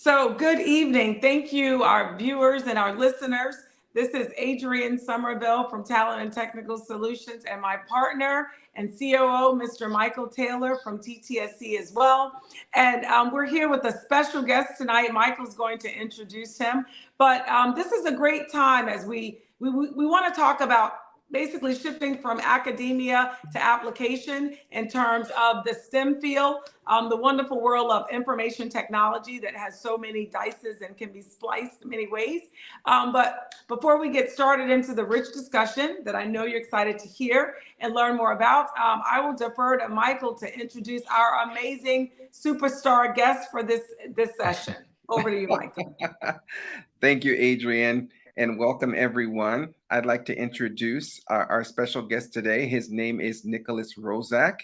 So, good evening. Thank you, our viewers and our listeners. This is Adrienne Somerville from Talent and Technical Solutions, and my partner and COO, Mr. Michael Taylor from TTSC as well. And we're here with a special guest tonight. Michael's going to introduce him, but this is a great time as we want to talk about basically shifting from academia to application in terms of the STEM field, the wonderful world of information technology that has so many dices and can be spliced in many ways. But before we get started into the rich discussion that I know you're excited to hear and learn more about, I will defer to Michael to introduce our amazing superstar guest for this session. Over to you, Michael. Thank you, Adrienne, and welcome everyone. I'd like to introduce our special guest today. His name is Nicholas Rozak,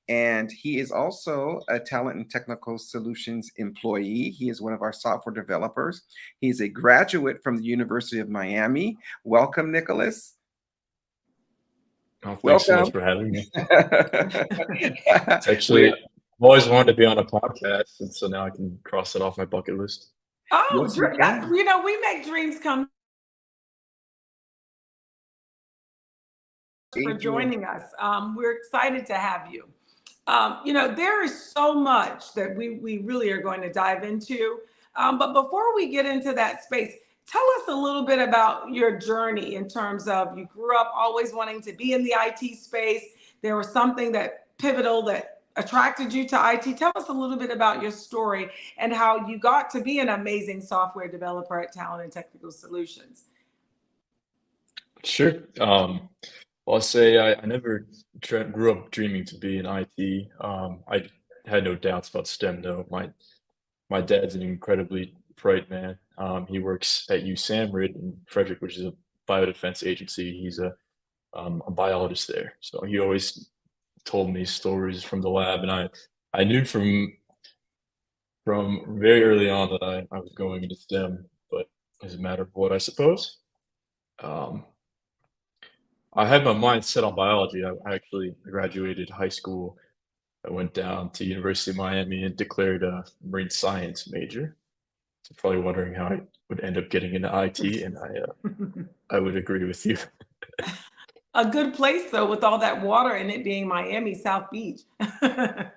and he is also a Talent and Technical Solutions employee. He is one of our software developers. He's a graduate from the University of Miami. Welcome, Nicholas. Oh, thanks so much for having me. It's actually, I've always wanted to be on a podcast, and so now I can cross it off my bucket list. Oh, we make dreams come for joining us. We're excited to have you. There is so much that we really are going to dive into. But before we get into that space, tell us a little bit about your journey in terms of you grew up always wanting to be in the IT space. There was something that pivotal that attracted you to IT. Tell us a little bit about your story and how you got to be an amazing software developer at Talent and Technical Solutions. Sure. Well, I'll say I never grew up dreaming to be in IT. I had no doubts about STEM, though. My dad's an incredibly bright man. He works at USAMRIID in Frederick, which is a biodefense agency. He's a biologist there. So he always told me stories from the lab, and I knew from very early on that I was going into STEM, but it's a matter of what, I suppose. I had my mind set on biology. I actually graduated high school. I went down to University of Miami and declared a marine science major. So probably wondering how I would end up getting into IT, and I would agree with you. A good place though, with all that water and it being Miami, South Beach. I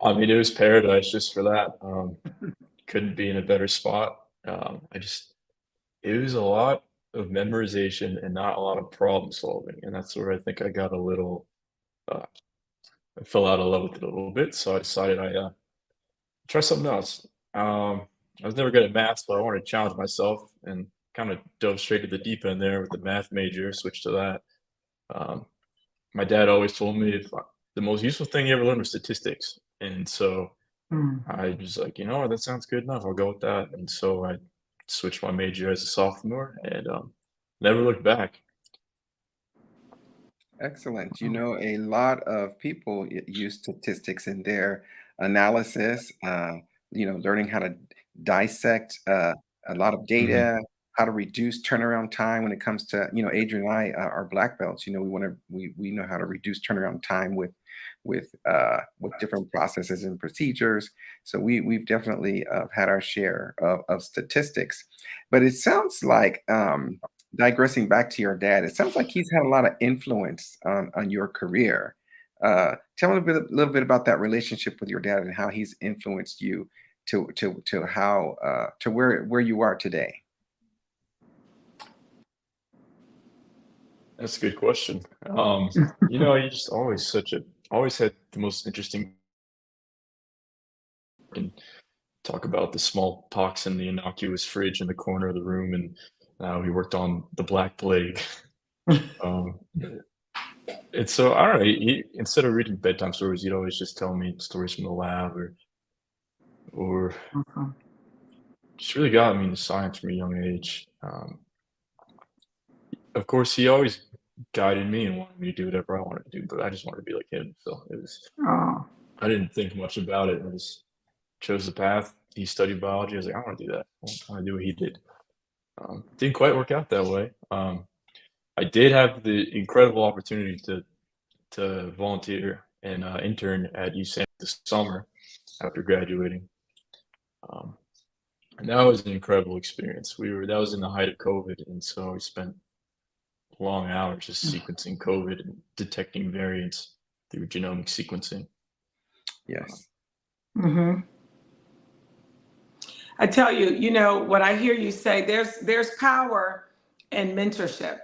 mean, it was paradise just for that. Couldn't be in a better spot. It was a lot of memorization and not a lot of problem solving, and that's where I think I got a little, I fell out of love with it a little bit. So I decided I try something else. I was never good at math, but I wanted to challenge myself and kind of dove straight to the deep end there with the math major. Switched to that. My dad always told me the most useful thing you ever learned was statistics, and so I was like, that sounds good enough. I'll go with that. And so I switched my major as a sophomore and never looked back. Excellent. A lot of people use statistics in their analysis, learning how to dissect a lot of Mhm. data, how to reduce turnaround time when it comes to, Adrian and I are black belts. We know how to reduce turnaround time with different processes and procedures. So we've definitely had our share of statistics. But it sounds like digressing back to your dad, it sounds like he's had a lot of influence on your career. Tell me a little bit about that relationship with your dad and how he's influenced you to how to where you are today. That's a good question. You just always had the most interesting and talk about the smallpox in the innocuous fridge in the corner of the room, and we worked on the Black Plague. Um, and so I don't know. He instead of reading bedtime stories, he'd always just tell me stories from the lab, or Okay. just really got me into science from a young age. Of course, he always guided me and wanted me to do whatever I wanted to do, but I just wanted to be like him. So Oh. I didn't think much about it. I just chose the path. He studied biology. I was like, I want to do that. I want to do what he did. Didn't quite work out that way. I did have the incredible opportunity to volunteer and intern at USAM this summer after graduating. And that was an incredible experience. That was in the height of COVID, and so we spent long hours just sequencing COVID and detecting variants through genomic sequencing. Yes. Mm-hmm. I tell you, you know, what I hear you say, there's power in mentorship.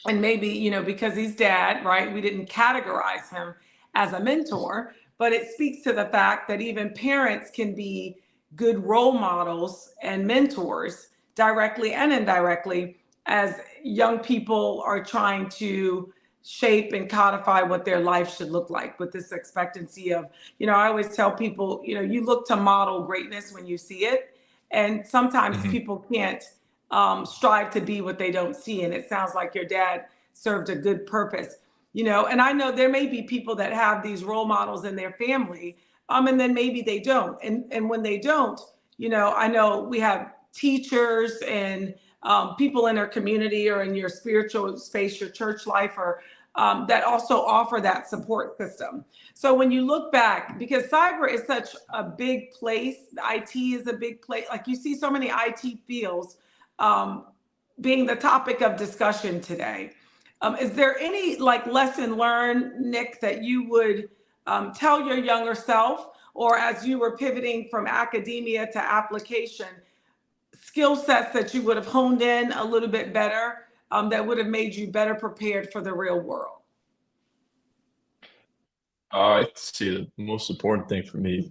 And maybe, you know, because he's dad, right? We didn't categorize him as a mentor, but it speaks to the fact that even parents can be good role models and mentors directly and indirectly as young people are trying to shape and codify what their life should look like with this expectancy of, you know, I always tell people, you know, you look to model greatness when you see it. And sometimes Mhm. people can't strive to be what they don't see. And it sounds like your dad served a good purpose, you know. And I know there may be people that have these role models in their family, and then maybe they don't. And when they don't, you know, I know we have teachers and people in their community or in your spiritual space, your church life, or that also offer that support system. So when you look back, because cyber is such a big place, IT is a big place. Like you see so many IT fields um, being the topic of discussion today. Is there any like lesson learned, Nick, that you would tell your younger self, or as you were pivoting from academia to application, skill sets that you would have honed in a little bit better, that would have made you better prepared for the real world? I'd say the most important thing for me,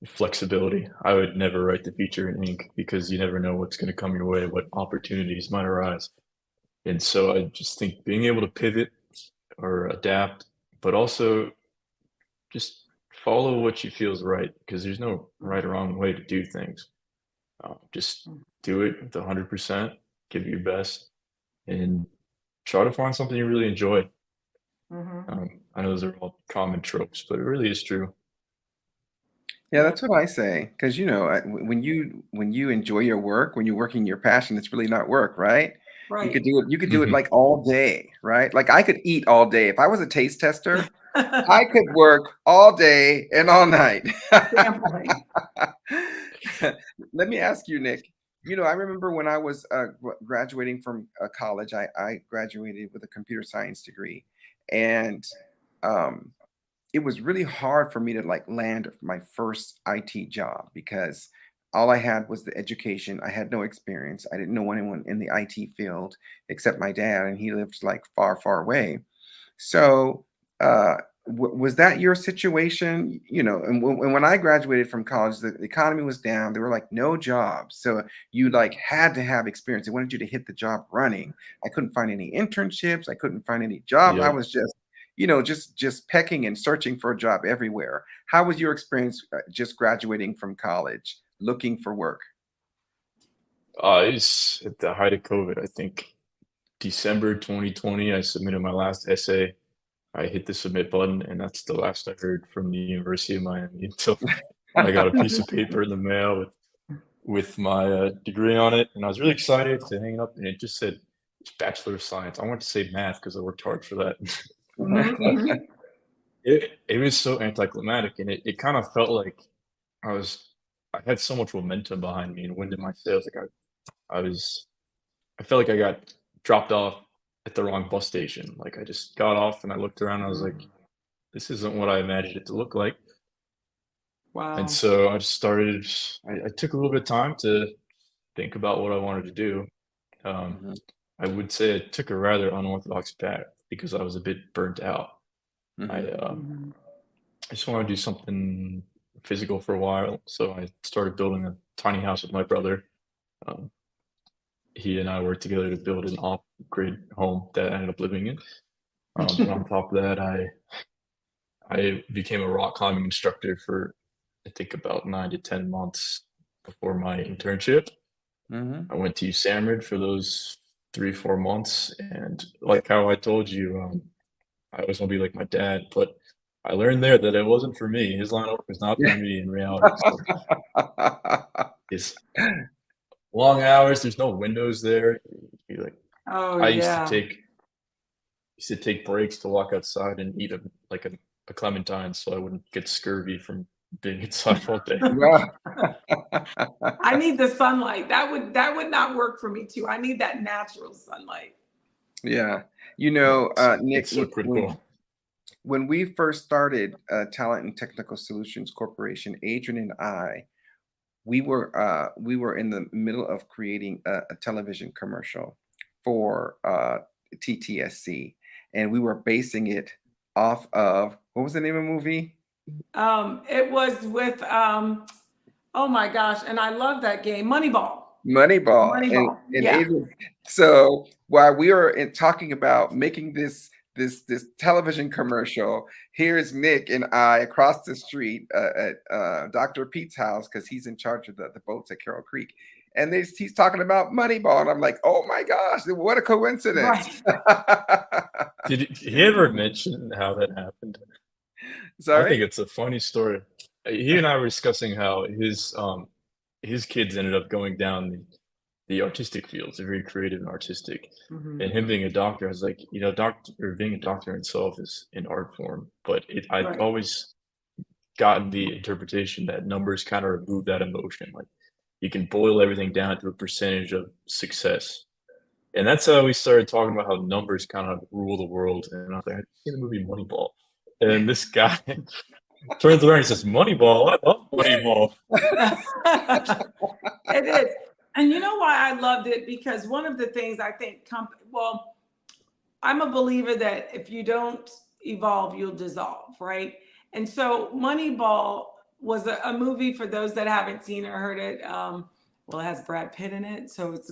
flexibility. I would never write the feature in ink because you never know what's going to come your way, what opportunities might arise. And so I just think being able to pivot or adapt, but also just follow what you feel is right because there's no right or wrong way to do things. Just do it with 100%, give it your best, and try to find something you really enjoy. Mm-hmm. I know those are all common tropes, but it really is true. Yeah, that's what I say. Because you know, when you enjoy your work, when you're working your passion, it's really not work, right? You could Right. do it. You could do it Mhm. like all day, right? Like I could eat all day. If I was a taste tester, I could work all day and all night. Family. Let me ask you, Nick. You know, I remember when I was graduating from college, I graduated with a computer science degree, and um, it was really hard for me to like land my first IT job because all I had was the education. I had no experience. I didn't know anyone in the IT field except my dad, and he lived like far, far away. So, was that your situation? You know, and when I graduated from college, the economy was down. There were like no jobs, so you like had to have experience. They wanted you to hit the job running. I couldn't find any internships. I couldn't find any jobs. I Yep. was just, you know, just pecking and searching for a job everywhere. How was your experience just graduating from college, looking for work? It's at the height of COVID. I think December 2020, I submitted my last essay. I hit the submit button, and that's the last I heard from the University of Miami until I got a piece of paper in the mail with my degree on it, and I was really excited to hang it up, and it just said Bachelor of Science. I wanted to say math because I worked hard for that. But Mm-hmm. it was so anticlimactic, and it kind of felt like I was I had so much momentum behind me and wind in my sails. Like I was I felt like I got dropped off at the wrong bus station. Like I just got off and I looked around. And I was like, this isn't what I imagined it to look like. And Wow. so I just started. I took a little bit of time to think about what I wanted to do. Um, Mhm, I would say I took a rather unorthodox path because I was a bit burnt out. I mhm, uh, Mhm. I just wanted to do something physical for a while, so I started building a tiny house with my brother. Um, he and I worked together to build an off-grid home that I ended up living in. And on top of that, I became a rock climbing instructor for I think about 9 to 10 months before my internship. mhm. I went to USAMRID for those 3 4 months, and like how I told you, I was gonna be like my dad, but I learned there that it wasn't for me. His line of work was not for Yeah. me in reality. So it's long hours. There's no windows there. You'd be like, Oh I used to yeah. take breaks to walk outside and eat a clementine so I wouldn't get scurvy from being inside all day. Yeah. I need the sunlight. That would not work for me too. I need that natural sunlight. Yeah. Nick, It's so critical. when we first started Talent and Technical Solutions Corporation, Adrian and I, we were in the middle of creating a television commercial for TTSC, and we were basing it off of, what was the name of the movie? It was with oh my gosh, and I love that game, Moneyball. Moneyball. Moneyball. And Yeah. Adrian, so while we were talking about making this television commercial, here's Nick and I across the street at Dr. Pete's house, because he's in charge of the boats at Carroll Creek. And he's talking about Moneyball. And I'm like, oh my gosh, what a coincidence. Right. Did he ever mention how that happened? I Sorry? think it's a funny story. He and I were discussing how his kids ended up going down the artistic fields, they're very creative and artistic. Mhm. And him being a doctor, I was like, being a doctor itself is an art form, but I've Right. always gotten the interpretation that numbers kind of remove that emotion. Like you can boil everything down to a percentage of success. And that's how we started talking about how numbers kind of rule the world. And I was like, I've seen the movie Moneyball. And this guy turns around and says, Moneyball, I love Moneyball. It is. And you know why I loved it? Because one of the things I think, well, I'm a believer that if you don't evolve, you'll dissolve, right? And so Moneyball was a movie for those that haven't seen or heard it. Well, it has Brad Pitt in it, so it's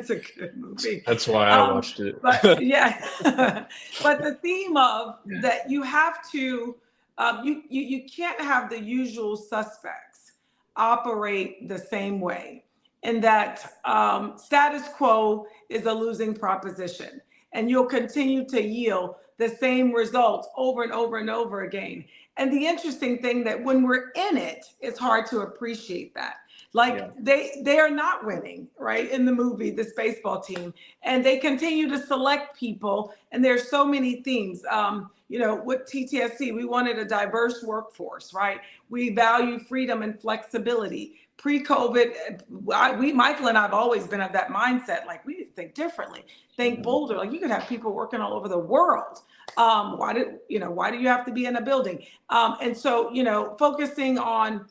a good movie. That's why I watched it. But yeah, but the theme of that you have to, you can't have the usual suspects operate the same way, and that status quo is a losing proposition, and you'll continue to yield the same results over and over and over again. And the interesting thing that when we're in it, it's hard to appreciate that. Like Yeah. they are not winning, right? In the movie, this baseball team, and they continue to select people. And there's so many themes. With TTSC, we wanted a diverse workforce, right? We value freedom and flexibility. Pre-COVID, Michael and I have always been of that mindset. Like we need to think differently, think bolder. Like you could have people working all over the world. Why do you have to be in a building? And so, focusing on,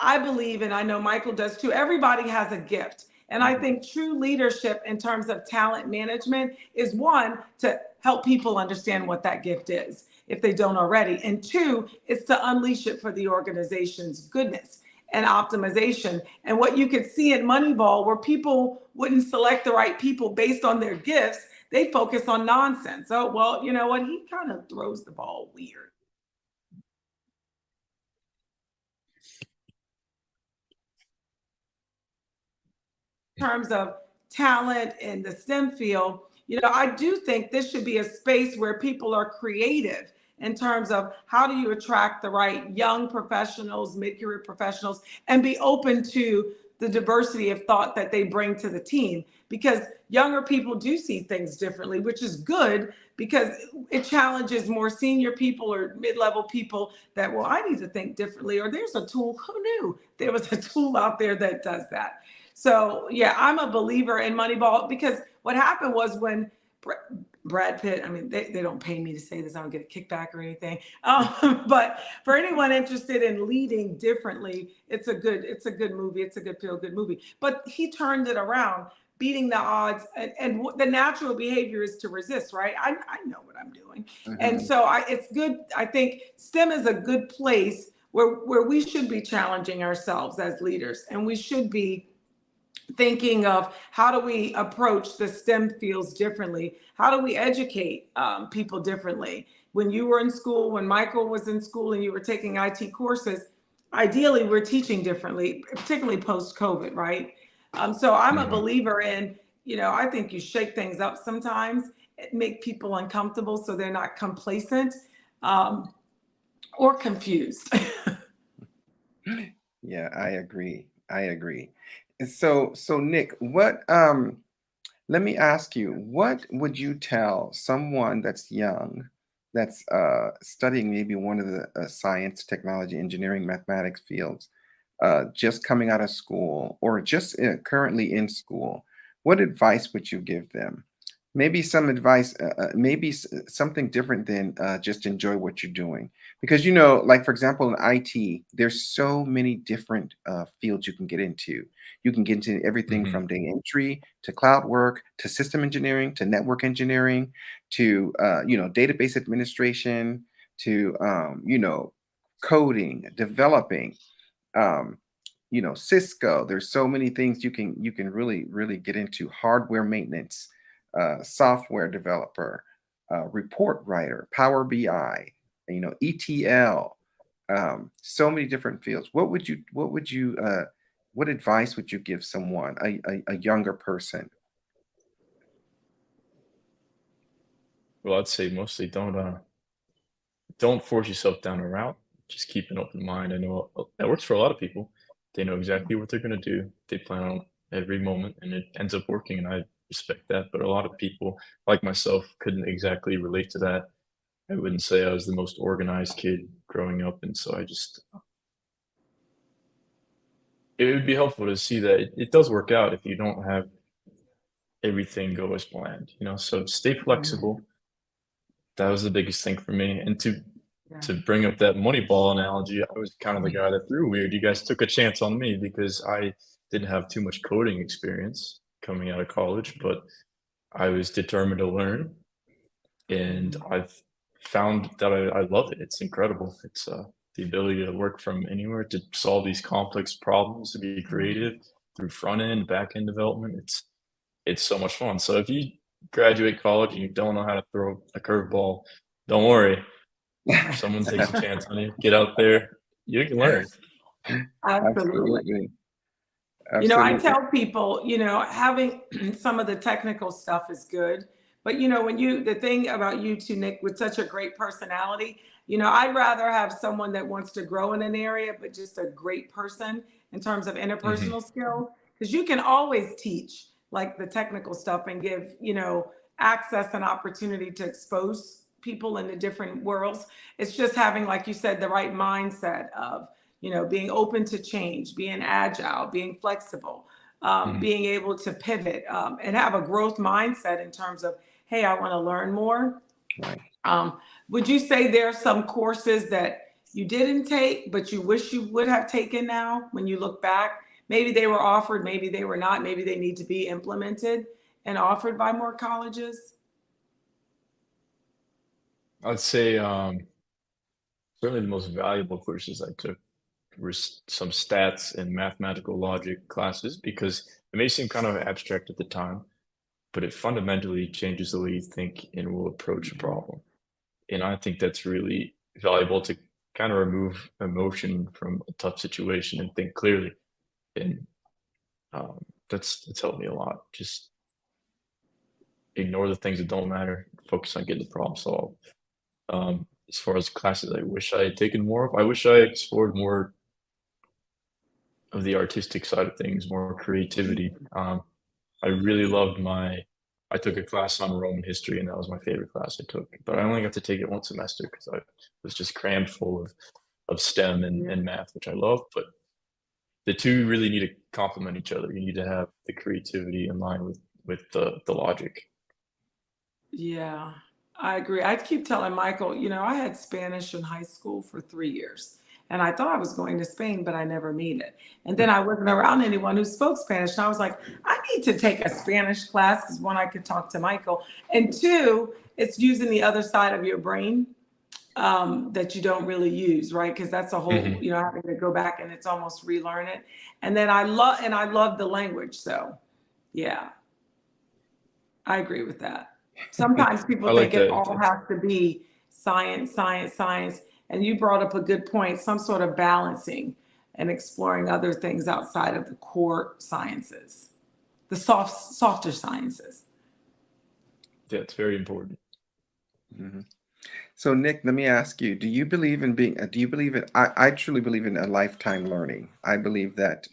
I believe, and I know Michael does too, everybody has a gift. And I think true leadership in terms of talent management is, one, to help people understand what that gift is, if they don't already. And two, is to unleash it for the organization's goodness and optimization. And what you could see in Moneyball, where people wouldn't select the right people based on their gifts, they focus on nonsense. Oh, well, you know what? He kind of throws the ball weird. In terms of talent in the STEM field, I do think this should be a space where people are creative in terms of how do you attract the right young professionals, mid-career professionals, and be open to the diversity of thought that they bring to the team, because younger people do see things differently, which is good because it challenges more senior people or mid-level people that, well, I need to think differently, or there's a tool. Who knew there was a tool out there that does that? So yeah, I'm a believer in Moneyball, because what happened was when Brad Pitt, I mean, they don't pay me to say this, I don't get a kickback or anything. But for anyone interested in leading differently, it's a good movie. It's a good feel-good movie. But he turned it around, beating the odds, and the natural behavior is to resist, right? I know what I'm doing. And so it's good. I think STEM is a good place where we should be challenging ourselves as leaders, and we should be thinking of how do we approach the STEM fields differently? How do we educate people differently? When you were in school, when Michael was in school and you were taking IT courses, ideally we're teaching differently, particularly post-COVID, right? So I'm a believer in, I think you shake things up sometimes, make people uncomfortable so they're not complacent or confused. Yeah, I agree. So Nick, what let me ask you, what would you tell someone that's young, that's studying maybe one of the science, technology, engineering, mathematics fields? just coming out of school or just currently in school, what advice would you give them? Maybe some advice, maybe something different than just enjoy what you're doing. Because, like for example, in IT, there's so many different fields you can get into. You can get into everything Hmm. from data entry to cloud work to system engineering to network engineering to, database administration to, coding, developing um, Cisco. There's so many things you can really get into. Hardware maintenance, software developer, report writer, Power BI, ETL. So many different fields. What advice would you give someone, a younger person? Well, I'd say mostly don't force yourself down a route. Just keep an open mind. I know that works for a lot of people. They know exactly what they're going to do. They plan on every moment, and it ends up working. And I respect that. But a lot of people, like myself, couldn't exactly relate to that. I wouldn't say I was the most organized kid growing up, and so it would be helpful to see that it does work out if you don't have everything go as planned. So stay flexible. That was the biggest thing for me. And Yeah. to bring up that Moneyball analogy, I was kind of the guy that threw weird. You guys took a chance on me because I didn't have too much coding experience coming out of college, but I was determined to learn, and I've found that I love it. It's incredible. It's the ability to work from anywhere to solve these complex problems, to be creative through front end, back end development. It's so much fun. So if you graduate college and you don't know how to throw a curveball, don't worry. If someone takes a chance on you, get out there, you can learn. Absolutely. Absolutely. I Absolutely. tell people, having some of the technical stuff is good. But, the thing about you two, Nick, with such a great personality, I'd rather have someone that wants to grow in an area, but just a great person in terms of Hmm. interpersonal skills. Because you can always teach like the technical stuff and give, access and opportunity to expose people into different worlds. It's just having, like you said, the right mindset of, being open to change, being agile, being flexible, Hmm. being able to pivot and have a growth mindset in terms of, hey, I want to learn more. Right. Would you say there are some courses that you didn't take, but you wish you would have taken now when you look back? Maybe they were offered, maybe they were not, maybe they need to be implemented and offered by more colleges? I'd say certainly the most valuable courses I took were some stats and mathematical logic classes because it may seem kind of abstract at the time, but it fundamentally changes the way you think and will approach a problem. And I think that's really valuable to kind of remove emotion from a tough situation and think clearly. And that's helped me a lot. Just ignore the things that don't matter, focus on getting the problem solved. As far as classes I wish I had taken more of, I wish I explored more of the artistic side of things, more creativity. I really loved I took a class on Roman history, and that was my favorite class I took. But I only got to take it one semester because I was just crammed full of STEM Yeah. and math, which I love. But the two really need to complement each other. You need to have the creativity in line with the logic. Yeah, I agree. I keep telling Michael, I had Spanish in high school for 3 years. And I thought I was going to Spain, but I never made it. And then I wasn't around anyone who spoke Spanish. And I was like, I need to take a Spanish class because one, I could talk to Michael. And two, it's using the other side of your brain that you don't really use, right? Because that's a whole, Hmm. having to go back and it's almost relearn it. And then I love the language. So yeah, I agree with that. Sometimes I people think like it that. all has to be science, science, science. And you brought up a good point, some sort of balancing and exploring other things outside of the core sciences, the softer sciences. That's very important. Mhm. So, Nick, let me ask you: do you believe in being? Do you believe in? I truly believe in a lifetime learning. I believe that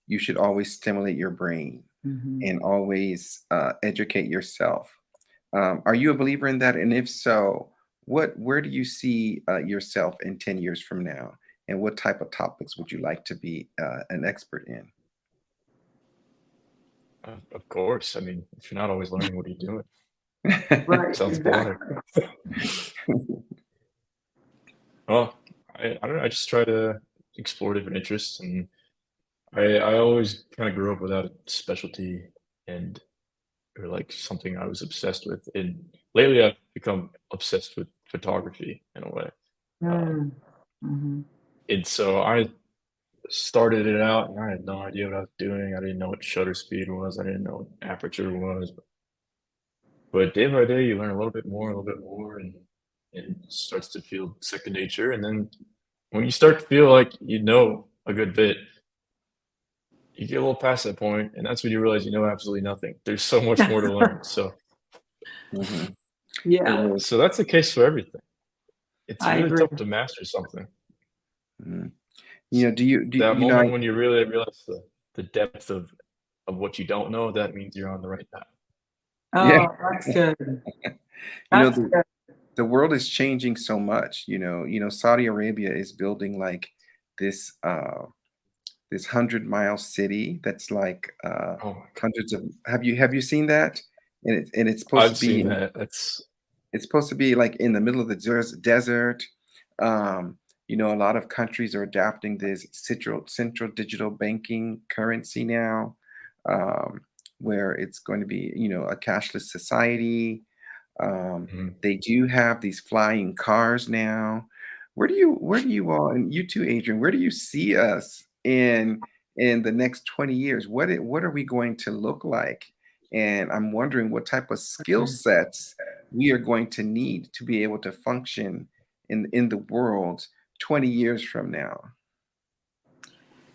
you should always stimulate your brain Mhm. and always educate yourself. Are you a believer in that? And if so, where do you see yourself in 10 years from now? and what type of topics would you like to be an expert in? Of course. I mean, if you're not always learning, what are you doing? Right, Sounds boring. exactly. Well, I don't know. I just try to explore different interests, and I always kind of grew up without a specialty and or like something I was obsessed with. And lately, I've become obsessed with photography in a way. Um, Mm. Mhm. and so I started it out, and I had no idea what I was doing. I didn't know what shutter speed was. I didn't know what aperture was. But day by day, you learn a little bit more, and it starts to feel second nature. And then when you start to feel like you know a good bit, you get a little past that point, and that's when you realize you know absolutely nothing. There's so much more to learn. So, Mhm. It Yeah, is. so that's the case for everything. It's I really agree. tough to master something. Mhm. S- Do That you know? moment when you really realize the depth of what you don't know, that means you're on the right path. Yeah. Oh, that's good. You know, That's good. the world is changing so much. Saudi Arabia is building like this this 100-mile city that's like Oh my God. hundreds of. Have you seen that? And it's supposed to I've be seen that. That's it's supposed to be like in the middle of the desert. A lot of countries are adapting this central digital banking currency now, um, where it's going to be, a cashless society. mhm. They do have these flying cars now. Where do you all, and you too, Adrian, where do you see us in the next 20 years? What are we going to look like? And I'm wondering what type of skill sets we are going to need to be able to function in the world 20 years from now.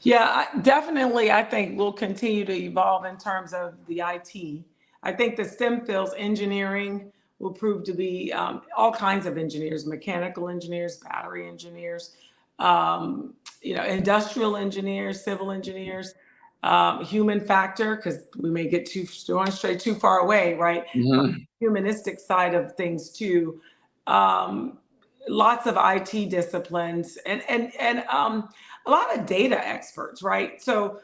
Yeah, definitely. I think we'll continue to evolve in terms of the IT. I think the STEM fields, engineering, will prove to be all kinds of engineers, mechanical engineers, battery engineers, industrial engineers, civil engineers, human factor, because we may get want to stray too far away, right? Mhm. Humanistic side of things too. Um, Lots of IT disciplines and a lot of data experts, right? So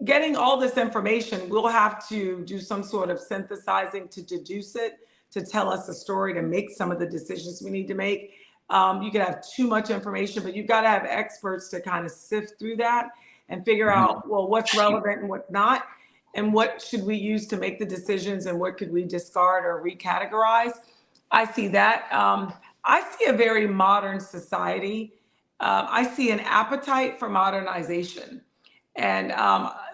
getting all this information, we'll have to do some sort of synthesizing to deduce it, to tell us a story, to make some of the decisions we need to make. You could have too much information, but you've got to have experts to kind of sift through that and figure Mhm. out, well, what's relevant and what's not, and what should we use to make the decisions, and what could we discard or recategorize. I see that. I see a very modern society. I see an appetite for modernization and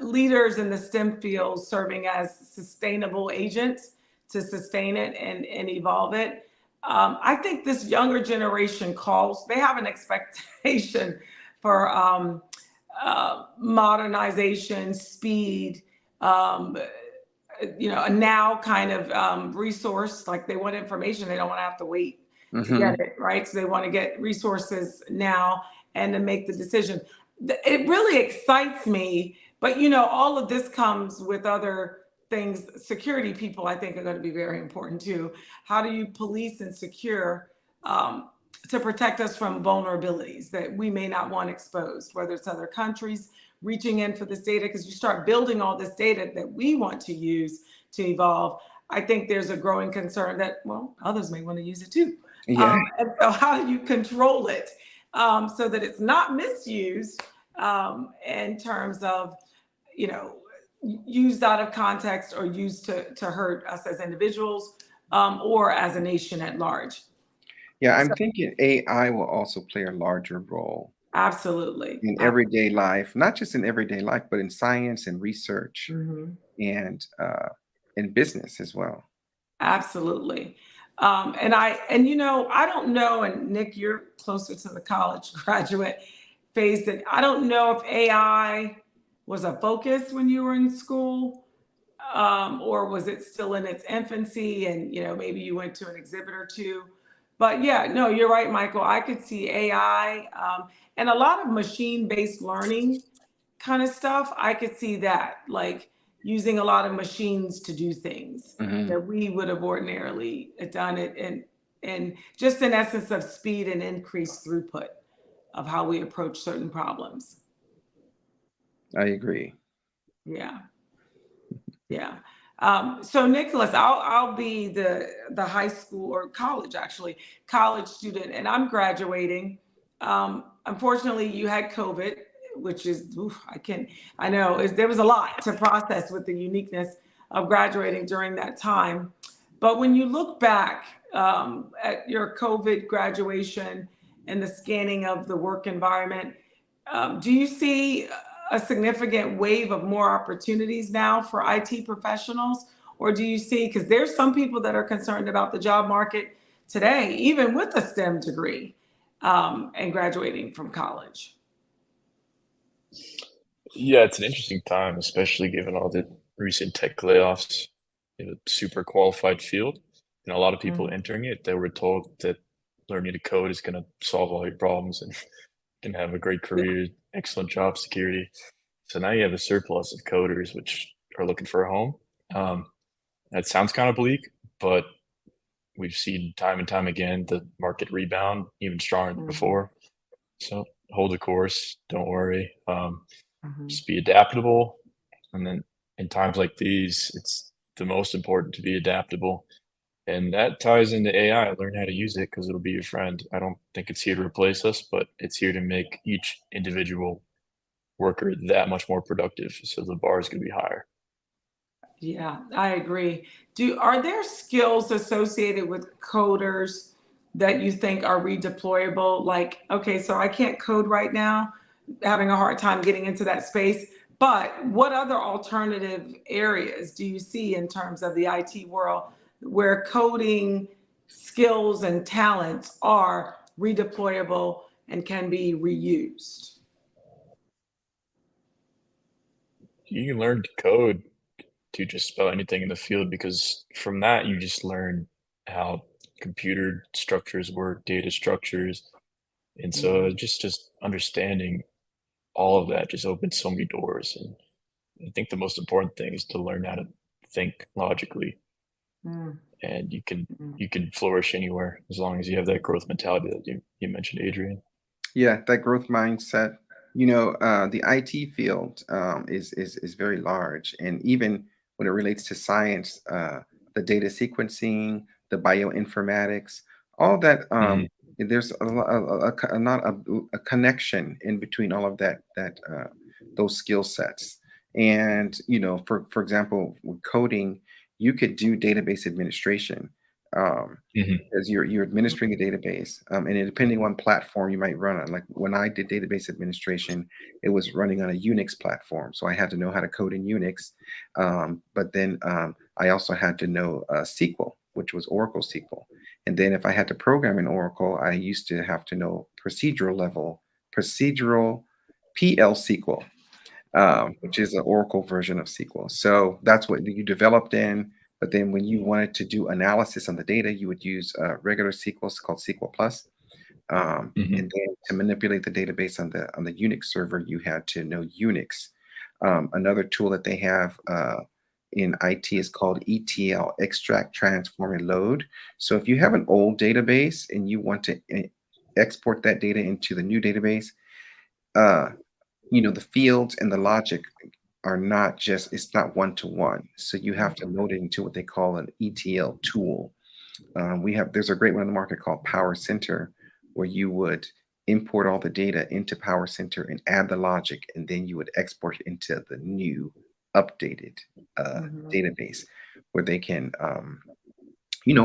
leaders in the STEM fields serving as sustainable agents to sustain it and evolve it. I think this younger generation they have an expectation for modernization, speed, um, a now kind of resource. Like they want information, they don't want to have to wait to get Mhm. it, right? So they want to get resources now and to make the decision. It really excites me, but all of this comes with other things. Security people, I think, are going to be very important too. How do you police and secure um, to protect us from vulnerabilities that we may not want exposed, whether it's other countries reaching in for this data? Because you start building all this data that we want to use to evolve. I think there's a growing concern that, well, others may want to use it too. Yeah. And so, how do you control it so that it's not misused in terms of, you know, used out of context or used to hurt us as individuals or as a nation at large? Yeah, So, I'm thinking AI will also play a larger role absolutely. in everyday life, not just in everyday life, but in science and research Mhm. and in business as well. Absolutely. I don't know, and Nick, you're closer to the college graduate phase that I don't know if AI was a focus when you were in school, or was it still in its infancy and maybe you went to an exhibit or two. But yeah, no, you're right, Michael. I could see AI and a lot of machine-based learning kind of stuff. I could see that, like using a lot of machines to do things Mhm. that we would have ordinarily done it, and just in essence of speed and increased throughput. of how we approach certain problems. I agree. Yeah. Yeah. So Nicholas, I'll be the high school or college, actually, college student, and I'm graduating. Unfortunately, you had COVID, which is oof, I know there was a lot to process with the uniqueness of graduating during that time. But when you look back at your COVID graduation and the scanning of the work environment, do you see a significant wave of more opportunities now for IT professionals? Or do you see, because there's some people that are concerned about the job market today, even with a STEM degree and graduating from college? Yeah, it's an interesting time, especially given all the recent tech layoffs in a super qualified field. And a lot of people Mhm. entering it, they were told that learning to code is going to solve all your problems and can have a great Yeah. career, excellent job security. So now you have a surplus of coders which are looking for a home. Um, that sounds kind of bleak, but we've seen time and time again the market rebound even stronger than Mhm. before. So hold the course, don't worry. Mhm. Just be adaptable. And then in times like these, it's the most important to be adaptable. And that ties into AI. Learn how to use it because it'll be your friend. I don't think it's here to replace us, but it's here to make each individual worker that much more productive. So the bar is going to be higher. Yeah, I agree. Are there skills associated with coders that you think are redeployable? Like, okay, so I can't code right now, having a hard time getting into that space, but what other alternative areas do you see in terms of the IT world where coding skills and talents are redeployable and can be reused? You can learn to code to just about anything in the field because from that, you just learn how computer structures work, data structures. And so Mhm. just understanding all of that just opens so many doors. And I think the most important thing is to learn how to think logically, Mm, and mm, you can flourish anywhere as long as you have that growth mentality that you mentioned, Adrian. Yeah, that growth mindset. The IT field is very large, and even when it relates to science, the data sequencing, the bioinformatics, all that. Mhm, There's not a connection in between all of those skill sets. And for example, with coding, you could do database administration. Um, mhm, as you're administering a database, and depending on platform you might run on. Like when I did database administration, it was running on a Unix platform, so I had to know how to code in Unix. But then I also had to know SQL, which was Oracle SQL. And then if I had to program in Oracle, I used to have to know procedural PL SQL, which is an Oracle version of SQL. So that's what you developed in. But then when you wanted to do analysis on the data, you would use regular SQL, it's called SQL Plus. mhm, And then to manipulate the database on the Unix server, you had to know Unix. Another tool that they have in IT is called ETL, extract, transform, and load. So if you have an old database and you want to export that data into the new database, uh, the fields and the logic are not just, it's not one to one. So you have to load it into what they call an ETL tool. There's a great one on the market called Power Center, where you would import all the data into Power Center and add the logic, and then you would export it into the new updated mhm, database where they can,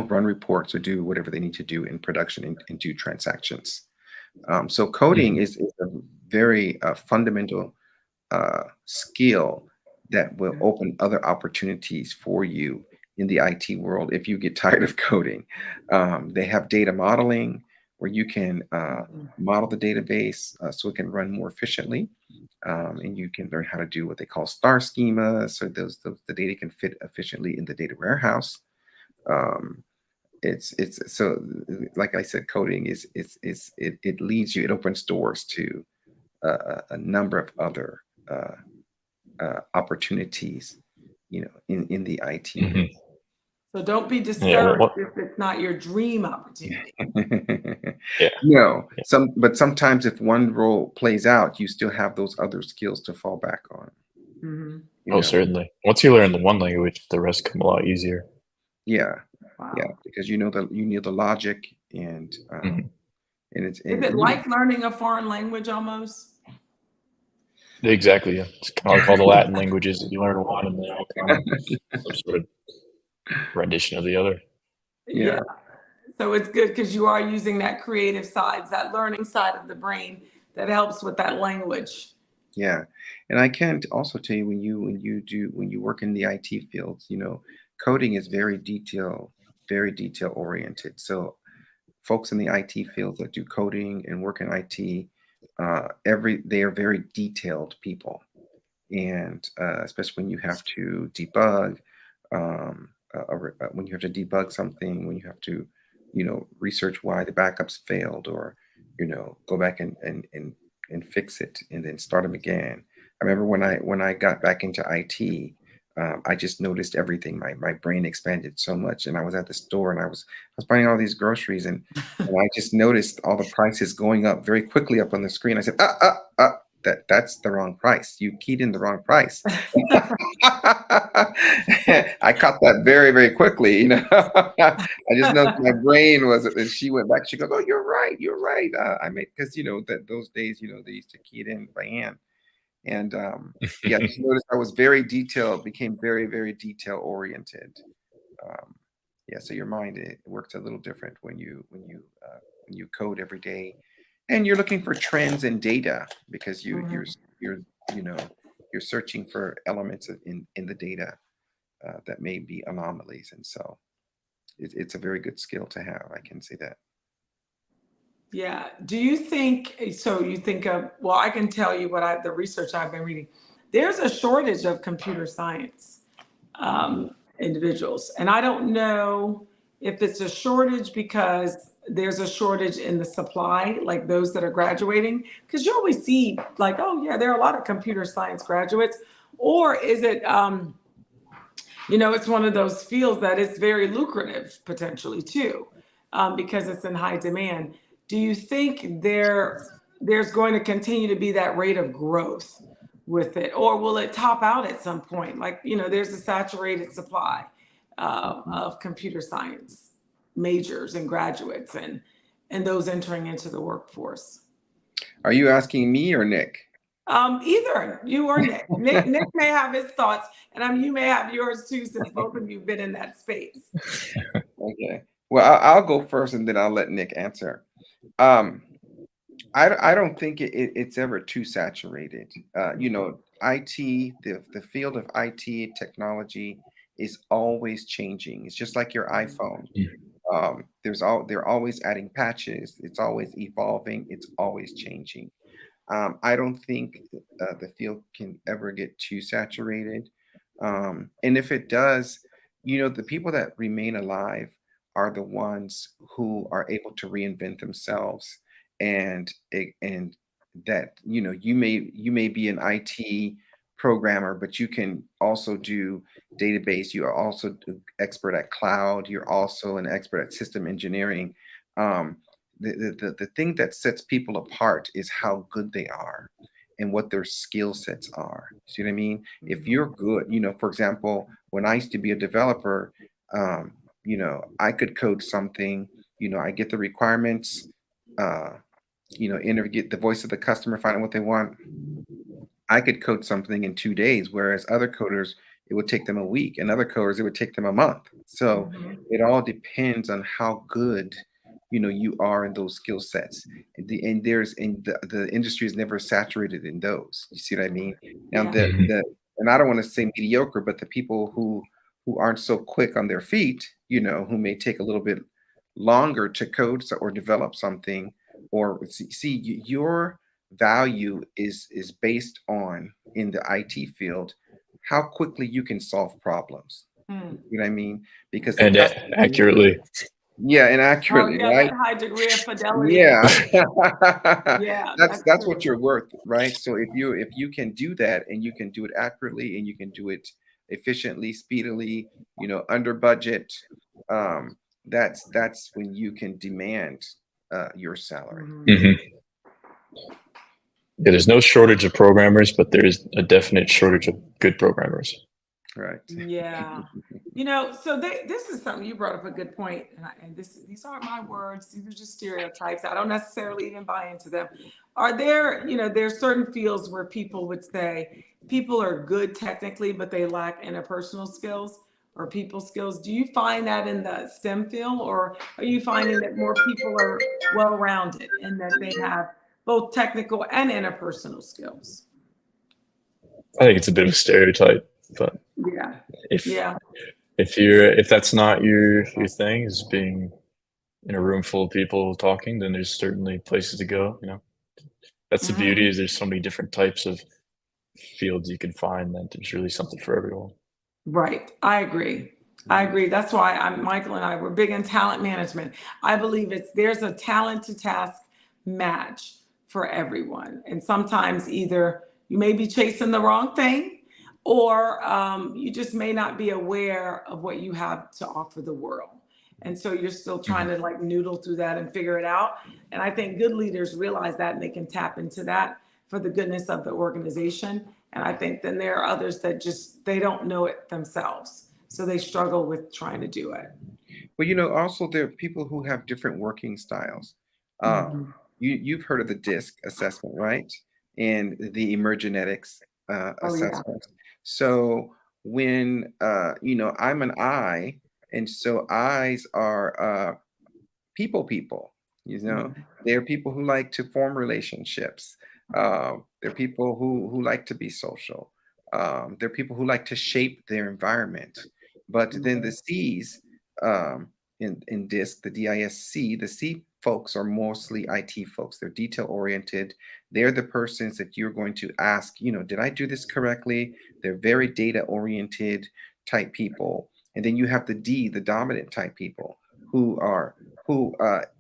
run reports or do whatever they need to do in production and do transactions. So coding mhm, is a very fundamental skill that will mhm, open other opportunities for you in the IT world if you get tired of coding. They have data modeling where you can mhm. model the database so it can run more efficiently. And you can learn how to do what they call star schemas, so the data can fit efficiently in the data warehouse. Um, it's so like I said, coding it leads you, it opens doors to a number of other opportunities, in the IT world. mhm. So don't be Yeah. discouraged if it's not your dream opportunity. Yeah. No, Yeah. but sometimes if one role plays out, you still have those other skills to fall back on, Hmm. you Oh, know. certainly. Once you learn the one language, the rest come a lot easier. Yeah, yeah, Wow. because you know the logic Mhm. Is and it you know. like learning a foreign language almost? Exactly. Yeah. It's kind of like all the Latin languages. You learn one, and they all kind of some sort of rendition of the other. Yeah, Yeah. So it's good because you are using that creative side, that learning side of the brain that helps with that language. yeah, and I can also tell you when you work in the IT fields, coding is very detail oriented. So folks in the IT field that do coding and work in IT, they are very detailed people, and especially when you have to debug, when you have to debug something, when you have to, research why the backups failed, or go back and fix it and then start them again. I remember when I got back into IT. I just noticed everything. My brain expanded so much, and I was at the store and I was buying all these groceries, and I just noticed all the prices going up very quickly up on the screen. I said, that's the wrong price. You keyed in the wrong price. I caught that very, very quickly. I just noticed my brain was, and she went back. She goes, "Oh, you're right. You're right." I made because that those days, they used to key it in by hand, and yeah, I just noticed I was very detailed. Became very, very detail oriented. Um, yeah, so your mind it works a little different when you code every day, and you're looking for trends and data because Mhm. you're you know you're searching for elements in the data that may be anomalies, and so it's a very good skill to have. I can say that. Yeah. Do you think so? You think of, well, I can tell you the research I've been reading. There's a shortage of computer science individuals. And I don't know if it's a shortage because there's a shortage in the supply, like those that are graduating, because you always see, like, oh, yeah, there are a lot of computer science graduates. Or is it, it's one of those fields that is very lucrative potentially too, because it's in high demand. Do you think there's going to continue to be that rate of growth with it, or will it top out at some point? Like, there's a saturated supply of computer science majors and graduates and those entering into the workforce. Are you asking me or Nick? Either you or Nick. Nick may have his thoughts, and you may have yours too, since both of you've been in that space. Okay. Well, I'll go first, and then I'll let Nick answer. Um, I don't think it's ever too saturated. IT, the field of IT technology is always changing. It's just like your iPhone. They're always adding patches. It's always evolving. It's always changing. I don't think the field can ever get too saturated. And if it does, the people that remain alive are the ones who are able to reinvent themselves, and that you may be an IT programmer, but you can also do database. You are also expert at cloud. You're also an expert at system engineering. Um, the thing that sets people apart is how good they are and what their skill sets are. See what I mean? If you're good, for example, when I used to be a developer, I could code something, I get the requirements, uh, get the voice of the customer, find out what they want. I could code something in 2 days, whereas other coders, it would take them a week, and other coders, it would take them a month. So Mhm. it all depends on how good, you are in those skill sets. And the industry is never saturated in those. You see what I mean? Now Yeah. and I don't want to say mediocre, but the people who aren't so quick on their feet, who may take a little bit longer to code or develop something, or your value is based on in the IT field how quickly you can solve problems. Hmm. You know what I mean? Because the And customer, accurately. yeah, and Oh, accurately, yeah, right? that high degree of fidelity Yeah. is, yeah, that's That's what true. you're worth, right? So if you can do that and you can do it accurately and you can do it efficiently, speedily, under budget, that's when you can demand your salary. Mhm. Yeah, there's no shortage of programmers, but there is a definite shortage of good programmers. Right. Yeah. So this is something you brought up a good point, and these aren't my words; these are just stereotypes. I don't necessarily even buy into them. Are there, there's certain fields where people would say people are good technically, but they lack interpersonal skills or people skills. Do you find that in the STEM field, or are you finding that more people are well-rounded and that they have both technical and interpersonal skills? I think it's a bit of a stereotype, but Yeah. if Yeah. if that's not your thing, is being in a room full of people talking, then there's certainly places to go. That's the beauty, Mhm. is there's so many different types of fields you can find, that there's really something for everyone. Right. I agree. I agree. That's why Michael and I, we're big in talent management. I believe there's a talent to task match for everyone. And sometimes either you may be chasing the wrong thing, or you just may not be aware of what you have to offer the world. And so you're still trying to like noodle through that and figure it out. And I think good leaders realize that and they can tap into that for the goodness of the organization. And I think then there are others that they don't know it themselves. So they struggle with trying to do it. Well, also there are people who have different working styles. Mhm. You've heard of the DISC assessment, right? And the emergenetics Oh, yeah. assessment. So when I'm an I, and so I's are people. Mhm. There are people who like to form relationships. There are people who like to be social. There are people who like to shape their environment. But then the C's, in DISC, the DISC, the C folks are mostly IT folks. They're detail oriented. They're the persons that you're going to ask, did I do this correctly? They're very data oriented type people. And then you have the D, the dominant type people, who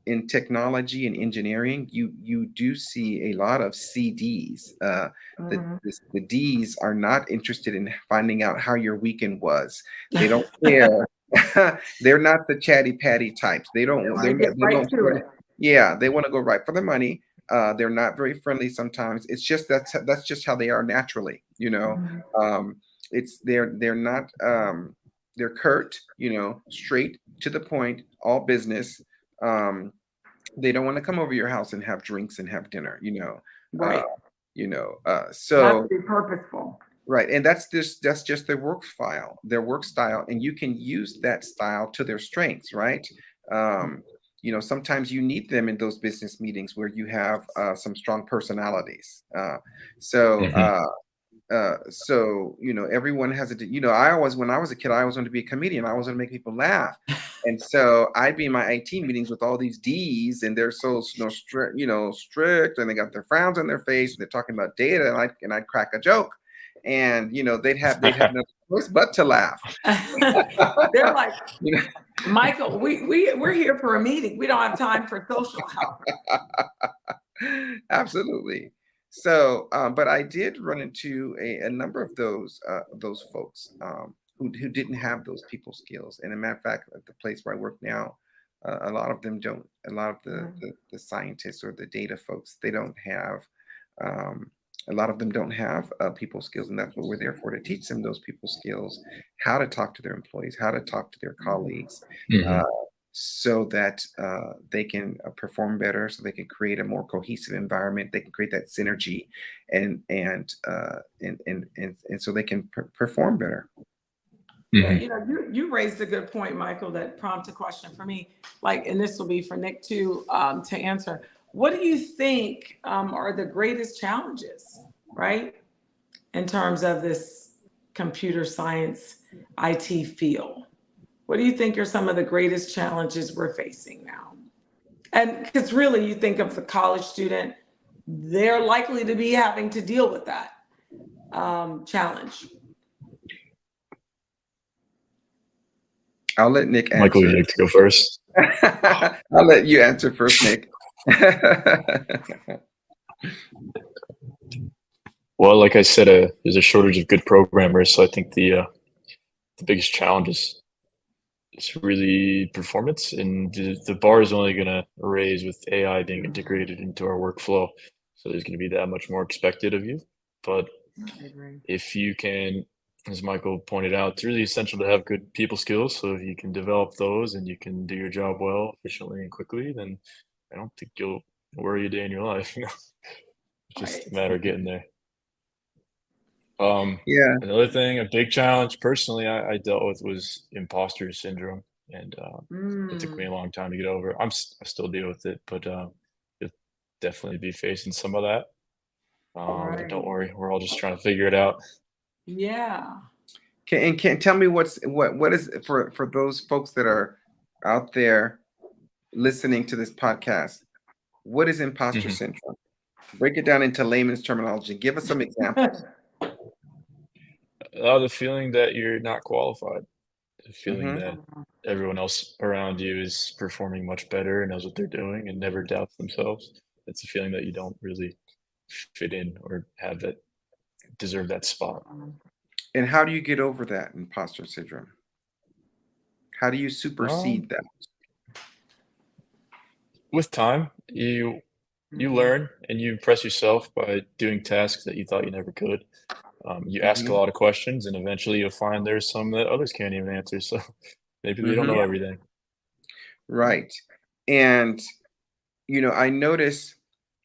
in technology and engineering, you do see a lot of CDs. Mhm. The Ds are not interested in finding out how your weekend was. They don't care. They're not the chatty patty types. They They don't. want to get They right don't. to it. Yeah, they want to go right for the money. They're not very friendly sometimes. It's just that's just how they are naturally. Mhm. Um, they're not. They're curt. Straight to the point, all business. Um, they don't want to come over your house and have drinks and have dinner. Uh, Right. It has to so be purposeful. right, and that's just their work style, and you can use that style to their strengths, right? Um, sometimes you need them in those business meetings where you have some strong personalities. So Hmm. everyone has when I was a kid, I always wanted to be a comedian. I always wanted to make people laugh. And so I'd be in my IT meetings with all these D's, and they're so strict, and they got their frowns on their face, and they're talking about data, and I'd crack a joke, and they'd have no choice but to laugh. They're like, You know, Michael, we're here for a meeting. We don't have time for social hour. Absolutely. So, but I did run into a number of those folks who didn't have those people skills. And a matter of fact, at the place where I work now, a lot of them don't. A lot of the scientists or the data folks, they don't have. Um, a lot of them don't have people skills, and that's what we're there for, to teach them those people skills, how to talk to their employees, how to talk to their colleagues. Hmm. Uh, so that they can perform better, so they can create a more cohesive environment. They can create that synergy, and so they can perform better. Yeah, Hmm. you raised a good point, Michael, that prompts a question for me. Like, and this will be for Nick too, to answer. What do you think are the greatest challenges, right, in terms of this computer science IT field? What do you think are some of the greatest challenges we're facing now? And because really, you think of the college student, they're likely to be having to deal with that challenge. I'll let Nick Michael, would answer. you like to go first? I'll let you answer first, Nick. Well, like I said, there's a shortage of good programmers, so I think the the biggest challenge is it's really performance, and the bar is only going to raise with AI being integrated into our workflow. So there's going to be that much more expected of you. But I agree. if you can, as Michael pointed out, it's really essential to have good people skills. So if you can develop those and you can do your job well, efficiently, and quickly, then I don't think you'll worry a day in your life. It's just Right. a matter of getting there. Yeah. Another thing, a big challenge personally I dealt with was imposter syndrome, and it took me a Mm, long time to get over. I still deal with it, but you'll definitely be facing some of that. But don't right. worry, we're all just trying to figure it out. Yeah. Can tell me what is for those folks that are out there listening to this podcast, what is imposter Mhm. syndrome? Break it down into layman's terminology. Give us some examples. The feeling that you're not qualified, the feeling Hmm. that everyone else around you is performing much better and knows what they're doing and never doubts themselves. It's a feeling that you don't really fit in or have that deserve that spot. And how do you get over that imposter syndrome? How do you Um, supersede that? with time, you Mhm. learn and you impress yourself by doing tasks that you thought you never could. You ask a Hmm. lot of questions, and eventually you'll find there's some that others can't even answer. So maybe they don't know Hmm. Yeah. everything. Right. And I notice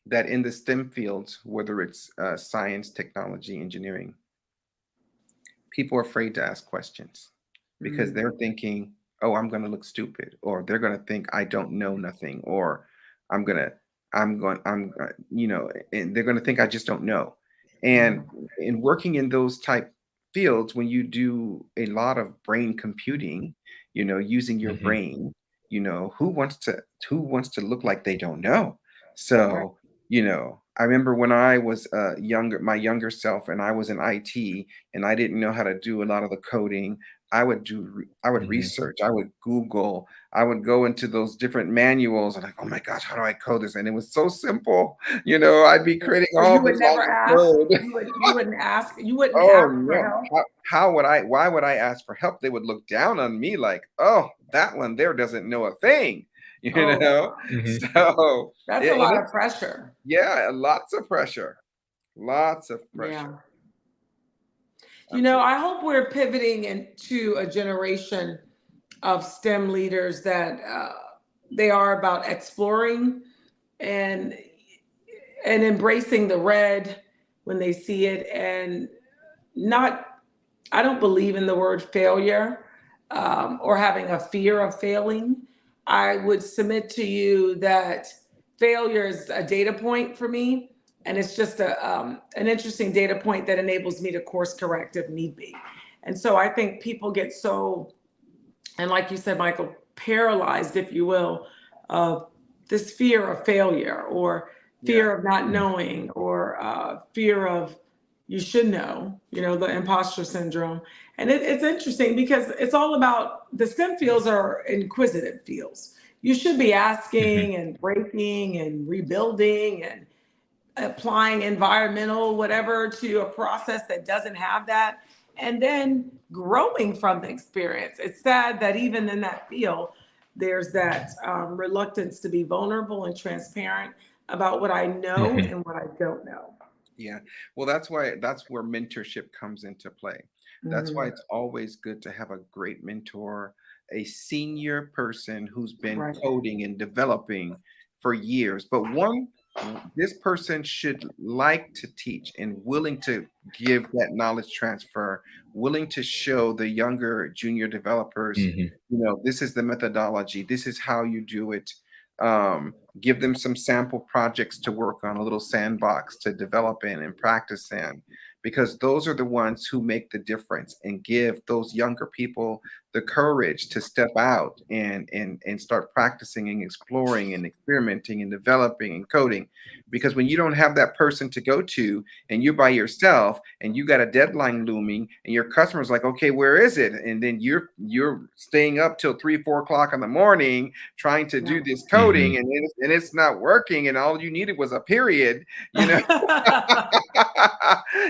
that in the STEM fields, whether it's science, technology, engineering, people are afraid to ask questions because Mm, they're thinking, "Oh, I'm going to look stupid," or they're going to think I don't know nothing, or I'm going to, and they're going to think I just don't know. And mm, in working in those type fields, when you do a lot of brain computing, using your Hmm. brain, who wants to look like they don't know? right. So, I remember when I was my younger self, and I was in IT, and I didn't know how to do a lot of the coding. I would Hmm. research, I would Google, I would go into those different manuals and like, oh my gosh, how do I code this? And it was so simple. I'd be creating So all you would this never ask, code. you wouldn't Oh ask for no. help? Why would I ask for help? They would look down on me like, oh, that one there doesn't know a thing, you Oh, know? wow. Hmm. So, That's a and lot of it's, pressure. yeah, lots of pressure. Lots of pressure. Yeah. Absolutely. I hope we're pivoting into a generation of STEM leaders that they are about exploring and embracing the red when they see it, and not, I don't believe in the word failure, or having a fear of failing. I would submit to you that failure is a data point for me, and it's just an interesting data point that enables me to course correct if need be. And so I think people get so, and like you said, Michael, paralyzed, if you will, of this fear of failure, or Yeah. fear of not knowing, or fear of you should know, the imposter syndrome. And it's interesting because it's all about, the STEM fields are inquisitive fields. You should be Hmm. asking and breaking and rebuilding and applying environmental whatever to a process that doesn't have that, and then growing from the experience. It's sad that even in that field there's that reluctance to be vulnerable and transparent about what I know Hmm. and what I don't know. Yeah. Well, that's where mentorship comes into play. That's why Mhm. it's always good to have a great mentor, a senior person who's been Right. coding and developing for years. But this person should like to teach and willing to give that knowledge transfer, willing to show the younger junior developers, Hmm. this is the methodology, this is how you do it. Give them some sample projects to work on, a little sandbox to develop in and practice in, because those are the ones who make the difference and give those younger people the courage to step out and start practicing and exploring and experimenting and developing and coding. Because when you don't have that person to go to and you're by yourself and you got a deadline looming and your customer's like, okay, where is it? And then you're staying up till 3, 4 o'clock in the morning trying to do this coding, and it's not working, and all you needed was a period, you know.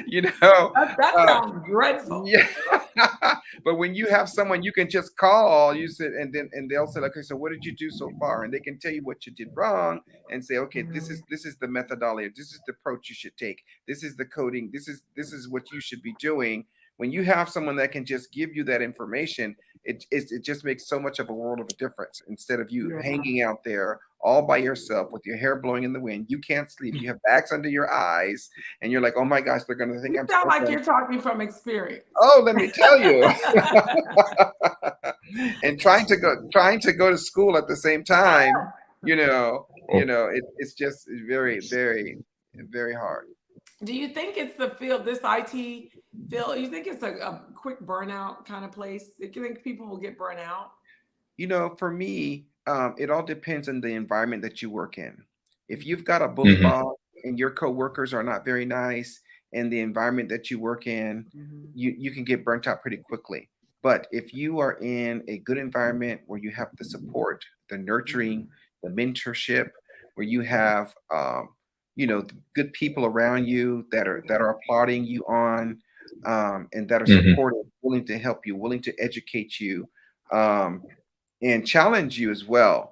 You know, that sounds dreadful. yeah. But when you have someone you can just call, you said, and they'll say, okay, so what did you do so far? And they can tell you what you did wrong and say, okay, this is the methodology, this is the approach you should take, this is the coding, this is what you should be doing. When you have someone that can just give you that information, it just makes so much of a world of a difference. Instead of you hanging out there all by yourself with your hair blowing in the wind, you can't sleep, you have bags under your eyes, and you're like, oh my gosh, they're going to think You I'm sound like so you're talking from experience. Oh, let me tell you. And trying to go to school at the same time, it's just very, very, very hard. Do you think it's the field, this IT field, you think it's a quick burnout kind of place? Do you think people will get burnt out? For me, it all depends on the environment that you work in. If you've got a bully boss and your coworkers are not very nice, and the environment that you work in, you can get burnt out pretty quickly. But if you are in a good environment where you have the support, the nurturing, the mentorship, where you have good people around you that are applauding you on, and that are supportive, willing to help you, willing to educate you, um, and challenge you as well.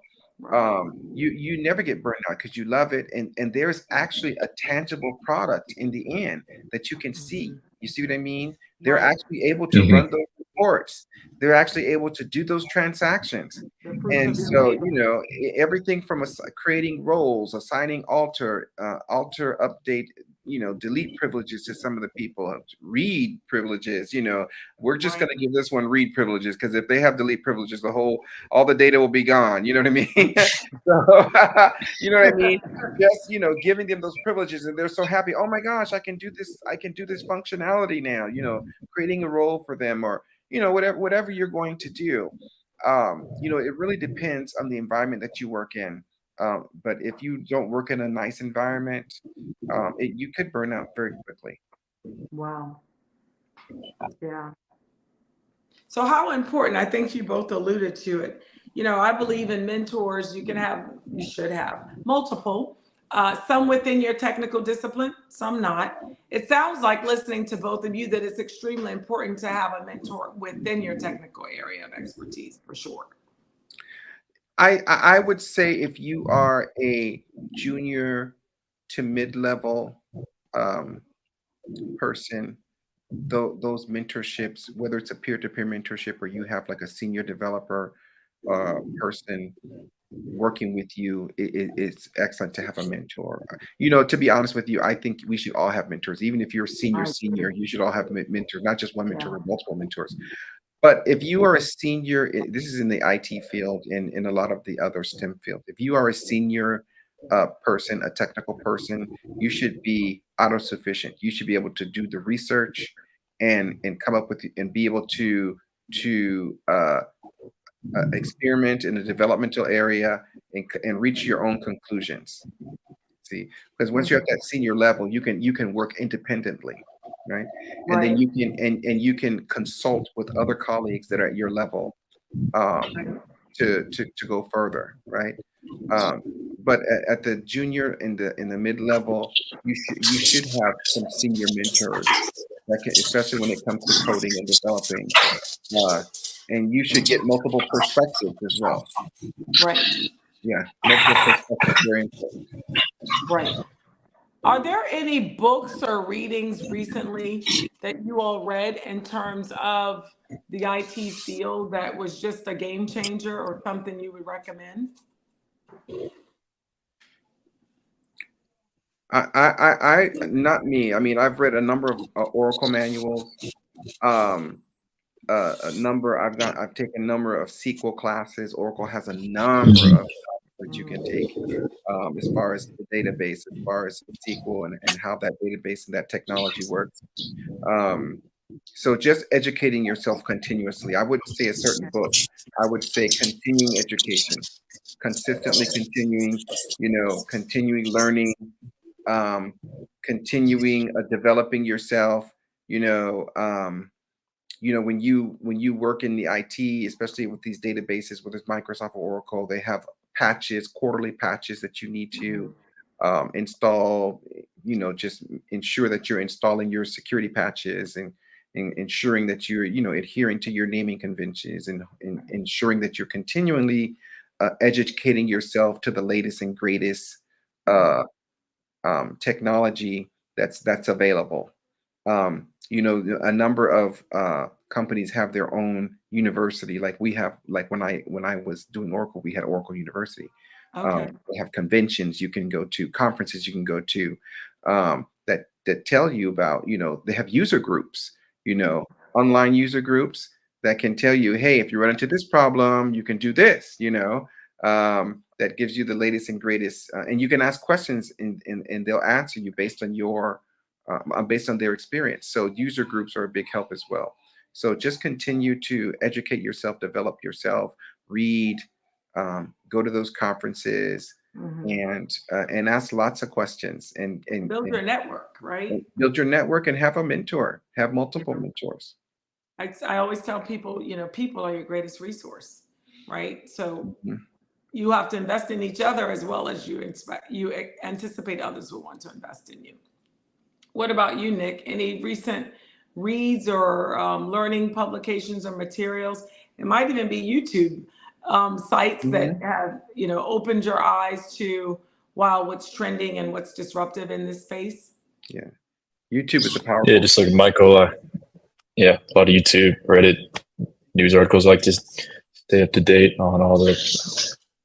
You never get burned out because you love it, and there's actually a tangible product in the end that you can see. You see what I mean? They're Right. actually able to run those reports. They're actually able to do those transactions. The fruits And of your so, labor. everything from creating roles, assigning alter, update, delete privileges to some of the people, read privileges. We're just going Right. to give this one read privileges, because if they have delete privileges, all the data will be gone. You know what I mean? So, you know what I mean? Just, giving them those privileges, and they're so happy. Oh my gosh, I can do this. I can do this functionality now. Creating a role for them, or whatever you're going to do. It really depends on the environment that you work in. But if you don't work in a nice environment, you could burn out very quickly. Wow. Yeah. So how important, I think you both alluded to it. I believe in mentors. You should have multiple, some within your technical discipline, some not. It sounds like, listening to both of you, that it's extremely important to have a mentor within your technical area of expertise, for sure. I would say if you are a junior to mid-level um, person, those mentorships, whether it's a peer-to-peer mentorship or you have like a senior developer person working with you, it's excellent to have a mentor. To be honest with you, I think we should all have mentors. Even if you're senior, you should all have mentors, not just one mentor, Yeah. but multiple mentors. But if you are a senior, this is in the IT field and in a lot of the other STEM fields. If you are a senior person, a technical person, you should be autosufficient. You should be able to do the research and come up with and be able to experiment in the developmental area and reach your own conclusions. See, because once you're at that senior level, you can work independently, right? And then Right. you can consult with other colleagues that are at your level, um, to go further, right? Um, but at the junior in the mid level, you should have some senior mentors, especially when it comes to coding and developing, uh, and you should get multiple perspectives as well. Right. Yeah, multiple perspectives, very important. Right. Are there any books or readings recently that you all read in terms of the IT field that was just a game changer, or something you would recommend? Not me. I mean, I've read a number of Oracle manuals. Um, I've taken a number of SQL classes. Oracle has a number of classes that you can take, as far as the database, as far as SQL and how that database and that technology works. Um, So just educating yourself continuously. I wouldn't say a certain book. I would say continuing education, consistently continuing, continuing learning, um, continuing developing yourself. You know, when you work in the IT, especially with these databases, whether it's Microsoft or Oracle, they have patches, quarterly patches that you need to install. Just ensure that you're installing your security patches and ensuring that you're adhering to your naming conventions and ensuring that you're continually educating yourself to the latest and greatest uh, technology that's available. A number of companies have their own university. Like we have, like when I was doing Oracle, we had Oracle University. Okay. They have conventions you can go to, conferences you can go to, that tell you about. They have user groups, online user groups that can tell you, hey, if you run into this problem, you can do this. That gives you the latest and greatest, and you can ask questions and they'll answer you based on their experience. So user groups are a big help as well. So just continue to educate yourself, develop yourself, read, go to those conferences, and ask lots of questions and Build your network, right? build your network and have a mentor, have multiple mentors. I always tell people, people are your greatest resource, right? So Mhm. you have to invest in each other as well as you anticipate others will want to invest in you. What about you, Nick? Any recent reads or learning publications or materials? It might even be YouTube sites that Mhm. have, opened your eyes to, wow, what's trending and what's disruptive in this space? Yeah, YouTube is a Yeah, powerful. just like Michael. Yeah, a lot of YouTube, Reddit, news articles, like just stay up to date on all the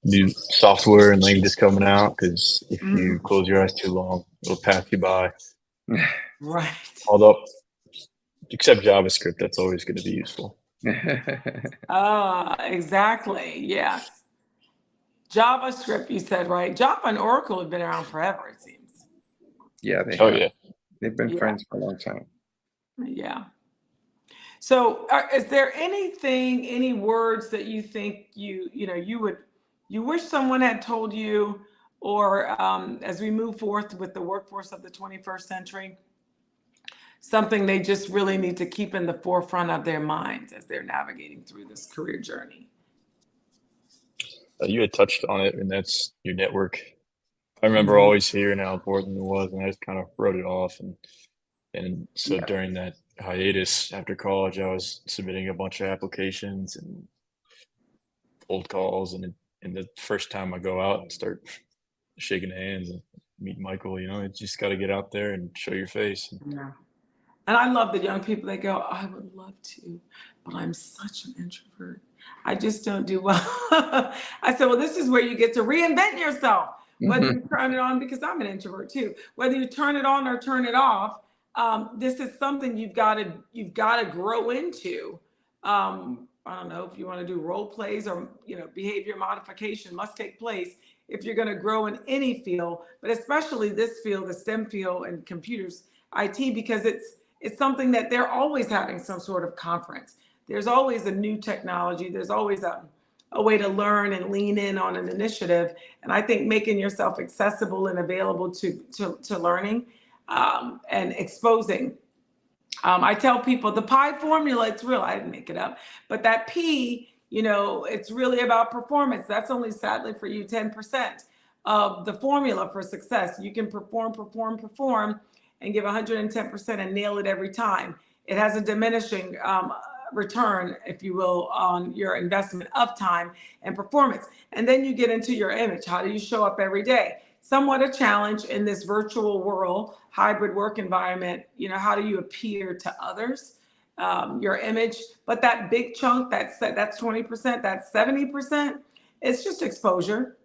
new software and languages coming out. Because if you Mm, close your eyes too long, it'll pass you by. right. Although, except JavaScript, that's always going to be useful. Exactly. Yes. JavaScript, you said, right? Java and Oracle have been around forever, it seems. Yeah, they Oh have. yeah, They've been Yeah. friends for a long time. Yeah. So, is there anything, any words that you think you wish someone had told you, or as we move forth with the workforce of the 21st century, something they just really need to keep in the forefront of their minds as they're navigating through this career journey? you had touched on it, and that's your network. I remember Mhm. always hearing how important it was, and I just kind of wrote it off. And so Yeah. during that hiatus after college, I was submitting a bunch of applications and cold calls, and the first time I go out and start shaking hands and meet Michael, you just got to get out there and show your face. Yeah. And I love the young people that go, I would love to, but I'm such an introvert. I just don't do well. I said, well, this is where you get to reinvent yourself, whether you turn it on, because I'm an introvert too, whether you turn it on or turn it off. This is something you've got to grow into. I don't know if you want to do role plays or behavior modification must take place if you're going to grow in any field, but especially this field, the STEM field and computers, IT, because it's something that they're always having some sort of conference. There's always a new technology. There's always a way to learn and lean in on an initiative. And I think making yourself accessible and available to learning and exposing. I tell people the pie formula, it's real. I didn't make it up. But that P, it's really about performance. That's only sadly for you 10% of the formula for success. You can perform, and give 110% and nail it every time. It has a diminishing return, if you will, on your investment of time and performance. And then you get into your image. How do you show up every day? Somewhat a challenge in this virtual world, hybrid work environment. How do you appear to others? Your image, but that big chunk, that's 20%, that's 70%. It's just exposure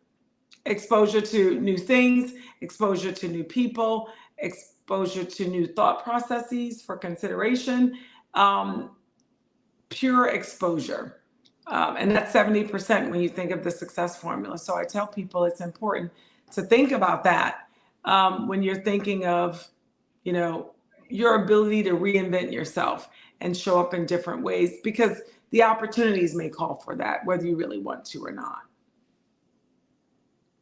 to new things, exposure to new people, exposure to new thought processes for consideration, um, pure exposure. And that's 70% when you think of the success formula. So I tell people it's important to think about that when you're thinking of, you know, your ability to reinvent yourself and show up in different ways, because the opportunities may call for that, whether you really want to or not.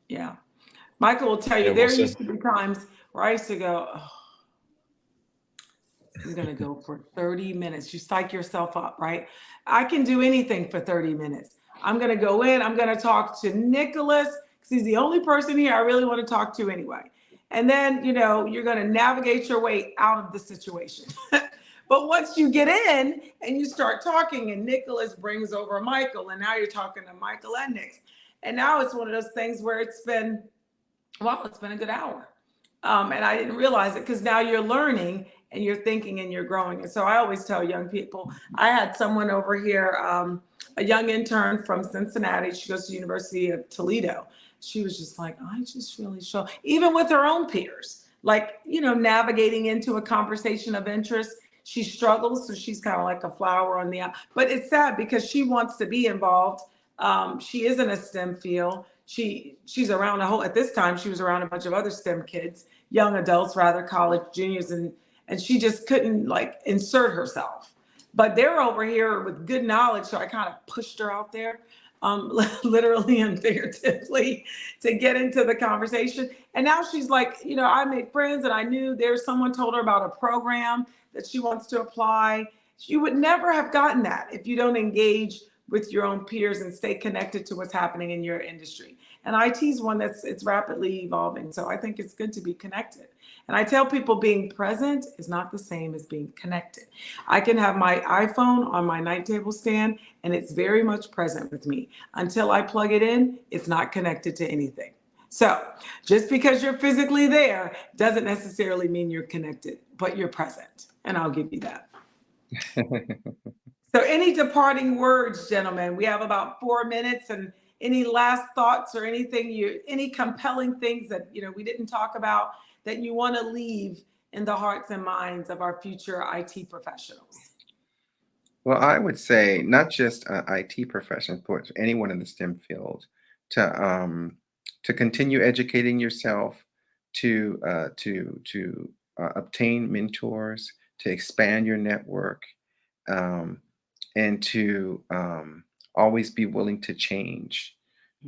Yeah. Michael will tell Yeah, you, well there said. used to be times where I used to go, oh, I'm going to go for 30 minutes. You psych yourself up, right? I can do anything for 30 minutes. I'm going to go in, I'm going to talk to Nicholas because he's the only person here I really want to talk to anyway. And then, you're going to navigate your way out of the situation. But once you get in and you start talking, and Nicholas brings over Michael, and now you're talking to Michael and Nick. And now it's one of those things where it's been a good hour. And I didn't realize it because now you're learning and you're thinking and you're growing. And so I always tell young people, I had someone over here, a young intern from Cincinnati. She goes to the University of Toledo. She was just like, I just really show, even with her own peers, like, navigating into a conversation of interest. She struggles. So she's kind of like a flower on the out. But it's sad because she wants to be involved. She is in a STEM field. She's around at this time, she was around a bunch of other STEM kids, young adults, rather, college juniors, and she just couldn't insert herself. But they're over here with good knowledge, so I kind of pushed her out there, literally and figuratively, to get into the conversation. And now she's like, I made friends, and I knew someone told her about a program that she wants to apply. You would never have gotten that if you don't engage with your own peers and stay connected to what's happening in your industry. And IT is one it's rapidly evolving. So I think it's good to be connected. And I tell people being present is not the same as being connected. I can have my iPhone on my night table stand and it's very much present with me. Until I plug it in, it's not connected to anything. So just because you're physically there doesn't necessarily mean you're connected, but you're present. And I'll give you that. So any departing words, gentlemen? We have about 4 minutes, and any last thoughts or any compelling things that, we didn't talk about that you want to leave in the hearts and minds of our future IT professionals? Well, I would say not just IT professionals, but anyone in the STEM field to continue educating yourself, to obtain mentors, to expand your network, um, and to always be willing to change,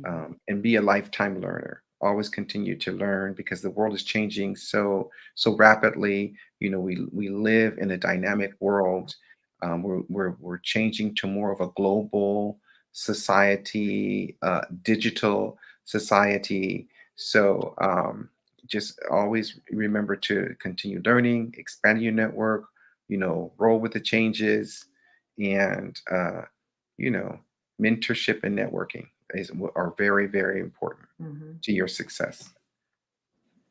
and be a lifetime learner. Always continue to learn because the world is changing so rapidly. We live in a dynamic world. We're changing to more of a global society, digital society. So just always remember to continue learning, expand your network, roll with the changes, and mentorship and networking are very, very important to your success.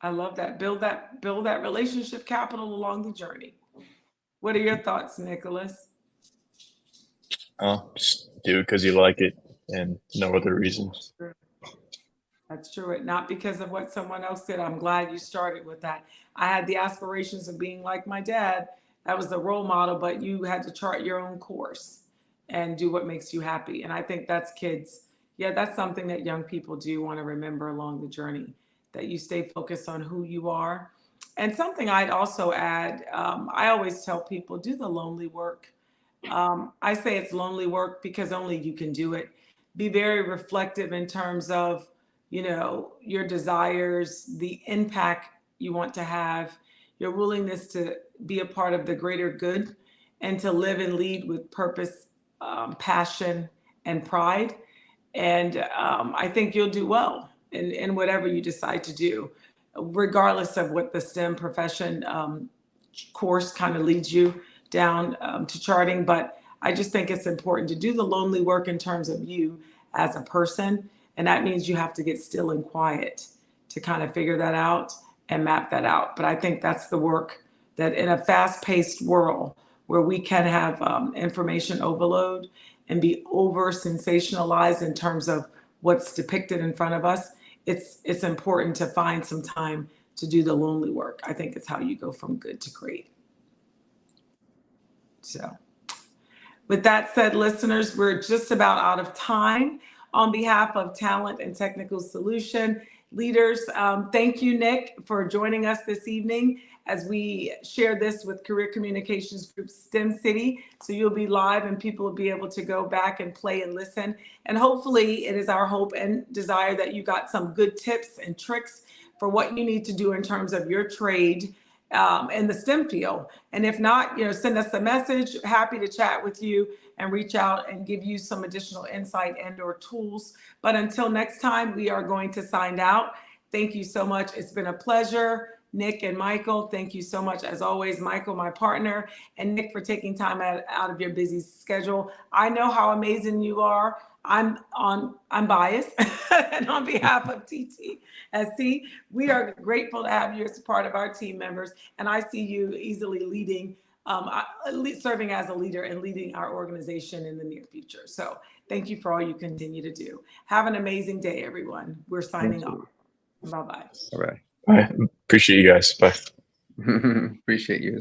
I love that. Build that relationship capital along the journey. What are your thoughts, Nicholas? Just do it because you like it and no other reason. That's true. Not because of what someone else did. I'm glad you started with that. I had the aspirations of being like my dad. That was the role model, but you had to chart your own course and do what makes you happy. And I think that's kids. Yeah, that's something that young people do want to remember along the journey, that you stay focused on who you are. And something I'd also add, I always tell people, do the lonely work. I say it's lonely work because only you can do it. Be very reflective in terms of, your desires, the impact you want to have, your willingness to be a part of the greater good, and to live and lead with purpose, passion, and pride. And I think you'll do well in whatever you decide to do, regardless of what the STEM profession course kind of leads you down to charting. But I just think it's important to do the lonely work in terms of you as a person. And that means you have to get still and quiet to kind of figure that out and map that out. But I think that's the work that, in a fast paced world where we can have information overload and be over sensationalized in terms of what's depicted in front of us, it's important to find some time to do the lonely work. I think it's how you go from good to great. So with that said, listeners, we're just about out of time. On behalf of Talent and Technical Solution, leaders. Thank you, Nick, for joining us this evening as we share this with Career Communications Group STEM City. So you'll be live and people will be able to go back and play and listen. And hopefully it is our hope and desire that you got some good tips and tricks for what you need to do in terms of your trade in the STEM field. And if not, send us a message. Happy to chat with you and reach out and give you some additional insight and or tools. But until next time, we are going to sign out. Thank you so much. It's been a pleasure. Nick and Michael, thank you so much. As always, Michael, my partner, and Nick for taking time out of your busy schedule. I know how amazing you are. I'm biased, and on behalf of TTSC, we are grateful to have you as a part of our team members. And I see you easily leading, serving as a leader and leading our organization in the near future. So thank you for all you continue to do. Have an amazing day, everyone. We're signing off. Bye-bye. All right. All right. Appreciate you guys. Bye. Appreciate you as well.